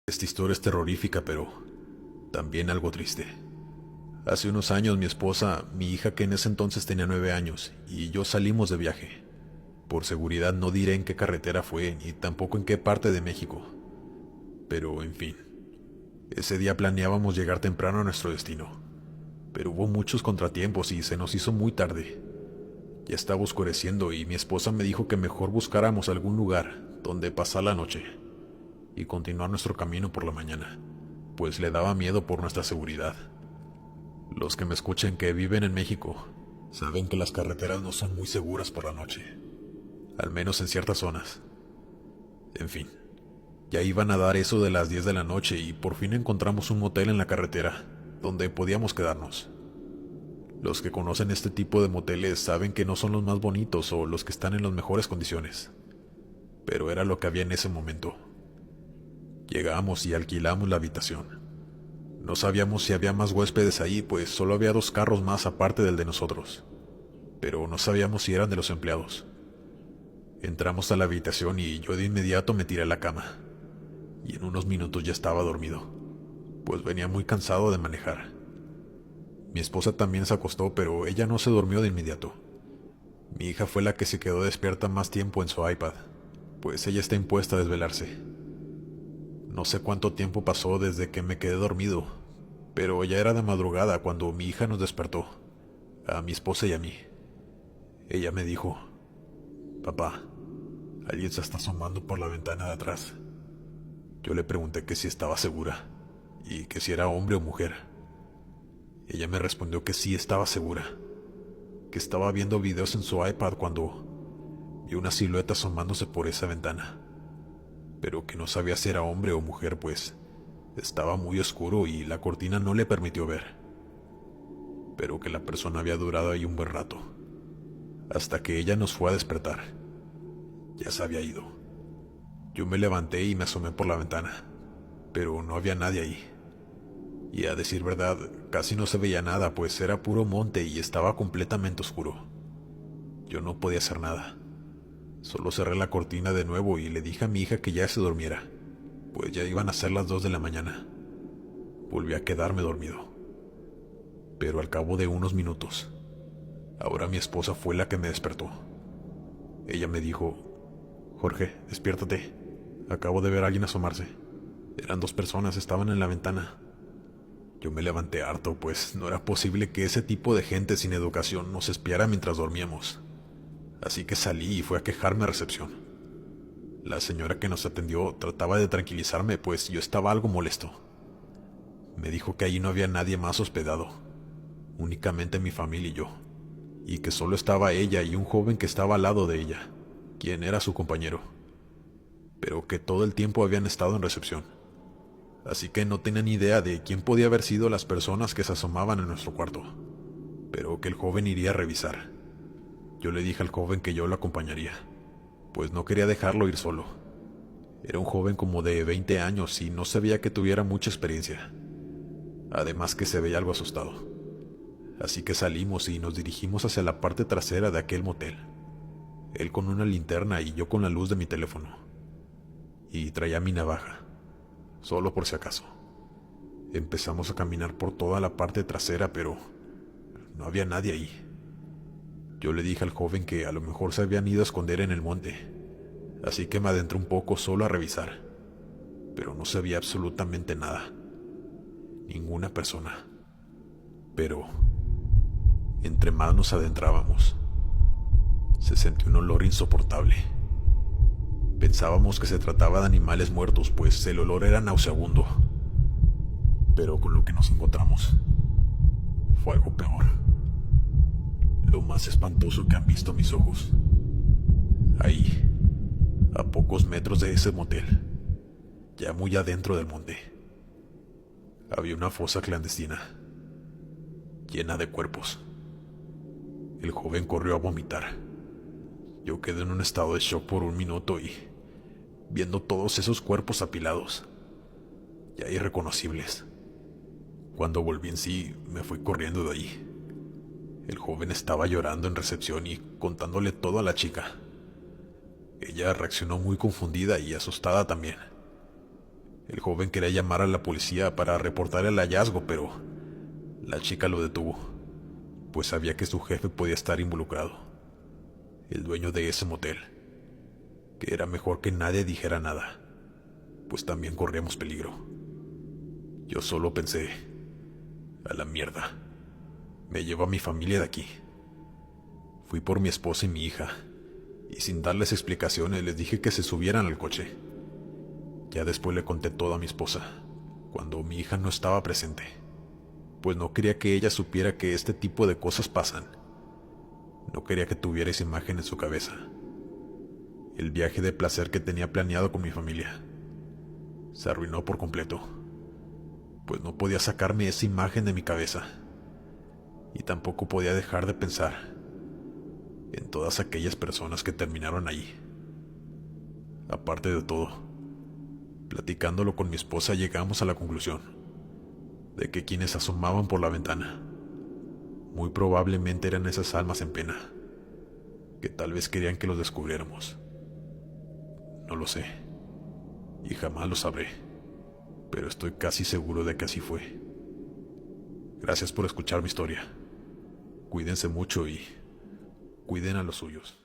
Esta historia es terrorífica, pero también algo triste. Hace unos años mi esposa, mi hija que en ese entonces tenía 9 años, y yo salimos de viaje. Por seguridad no diré en qué carretera fue, ni tampoco en qué parte de México. Pero, en fin, ese día planeábamos llegar temprano a nuestro destino. Pero hubo muchos contratiempos y se nos hizo muy tarde. Ya estaba oscureciendo y mi esposa me dijo que mejor buscáramos algún lugar donde pasar la noche y continuar nuestro camino por la mañana, pues le daba miedo por nuestra seguridad. Los que me escuchen que viven en México saben que las carreteras no son muy seguras por la noche, al menos en ciertas zonas. En fin, ya iban a dar eso de las 10 de la noche y por fin encontramos un motel en la carretera donde podíamos quedarnos. Los que conocen este tipo de moteles saben que no son los más bonitos o los que están en las mejores condiciones, pero era lo que había en ese momento. Llegamos y alquilamos la habitación. No sabíamos si había más huéspedes ahí, pues solo había 2 carros más aparte del de nosotros, pero no sabíamos si eran de los empleados. Entramos a la habitación y yo de inmediato me tiré a la cama, y en unos minutos ya estaba dormido, pues venía muy cansado de manejar. Mi esposa también se acostó, pero ella no se durmió de inmediato. Mi hija fue la que se quedó despierta más tiempo en su iPad, pues ella está impuesta a desvelarse. No sé cuánto tiempo pasó desde que me quedé dormido, pero ya era de madrugada cuando mi hija nos despertó, a mi esposa y a mí. Ella me dijo: «Papá, alguien se está asomando por la ventana de atrás». Yo le pregunté que si estaba segura, y que si era hombre o mujer. Ella me respondió que sí estaba segura, que estaba viendo videos en su iPad cuando vio una silueta asomándose por esa ventana, pero que no sabía si era hombre o mujer, pues estaba muy oscuro y la cortina no le permitió ver, pero que la persona había durado ahí un buen rato, hasta que ella nos fue a despertar. Ya se había ido. Yo me levanté y me asomé por la ventana, pero no había nadie ahí. Y a decir verdad, casi no se veía nada, pues era puro monte y estaba completamente oscuro. Yo no podía hacer nada. Solo cerré la cortina de nuevo y le dije a mi hija que ya se durmiera, pues ya iban a ser las 2 de la mañana. Volví a quedarme dormido. Pero al cabo de unos minutos, ahora mi esposa fue la que me despertó. Ella me dijo: «Jorge, despiértate. Acabo de ver a alguien asomarse». Eran 2 personas, estaban en la ventana. Yo me levanté harto, pues no era posible que ese tipo de gente sin educación nos espiara mientras dormíamos. Así que salí y fui a quejarme a recepción. La señora que nos atendió trataba de tranquilizarme, pues yo estaba algo molesto. Me dijo que allí no había nadie más hospedado, únicamente mi familia y yo, y que solo estaba ella y un joven que estaba al lado de ella, quien era su compañero, pero que todo el tiempo habían estado en recepción. Así que no tenía ni idea de quién podía haber sido las personas que se asomaban en nuestro cuarto, pero que el joven iría a revisar. Yo le dije al joven que yo lo acompañaría, pues no quería dejarlo ir solo. Era un joven como de 20 años y no se veía que tuviera mucha experiencia, además que se veía algo asustado. Así que salimos y nos dirigimos hacia la parte trasera de aquel motel, él con una linterna y yo con la luz de mi teléfono, y traía mi navaja, solo por si acaso. Empezamos a caminar por toda la parte trasera, pero no había nadie ahí. Yo le dije al joven que a lo mejor se habían ido a esconder en el monte, así que me adentré un poco solo a revisar, pero no se veía absolutamente nada, ninguna persona. Pero entre más nos adentrábamos, se sentía un olor insoportable. Pensábamos que se trataba de animales muertos, pues el olor era nauseabundo. Pero con lo que nos encontramos fue algo peor, lo más espantoso que han visto mis ojos. Ahí, a pocos metros de ese motel, ya muy adentro del monte, había una fosa clandestina, llena de cuerpos. El joven corrió a vomitar. Yo quedé en un estado de shock por un minuto y, viendo todos esos cuerpos apilados, ya irreconocibles, cuando volví en sí, me fui corriendo de ahí. El joven estaba llorando en recepción y contándole todo a la chica. Ella reaccionó muy confundida y asustada también. El joven quería llamar a la policía para reportar el hallazgo, pero la chica lo detuvo, pues sabía que su jefe podía estar involucrado, el dueño de ese motel, que era mejor que nadie dijera nada, pues también corríamos peligro. Yo solo pensé, a la mierda, me llevo a mi familia de aquí. Fui por mi esposa y mi hija, y sin darles explicaciones les dije que se subieran al coche. Ya después le conté todo a mi esposa, cuando mi hija no estaba presente, pues no quería que ella supiera que este tipo de cosas pasan. No quería que tuviera esa imagen en su cabeza. El viaje de placer que tenía planeado con mi familia se arruinó por completo, pues no podía sacarme esa imagen de mi cabeza, y tampoco podía dejar de pensar en todas aquellas personas que terminaron allí. Aparte de todo, platicándolo con mi esposa llegamos a la conclusión de que quienes asomaban por la ventana muy probablemente eran esas almas en pena, que tal vez querían que los descubriéramos. No lo sé, y jamás lo sabré, pero estoy casi seguro de que así fue. Gracias por escuchar mi historia. Cuídense mucho y cuiden a los suyos.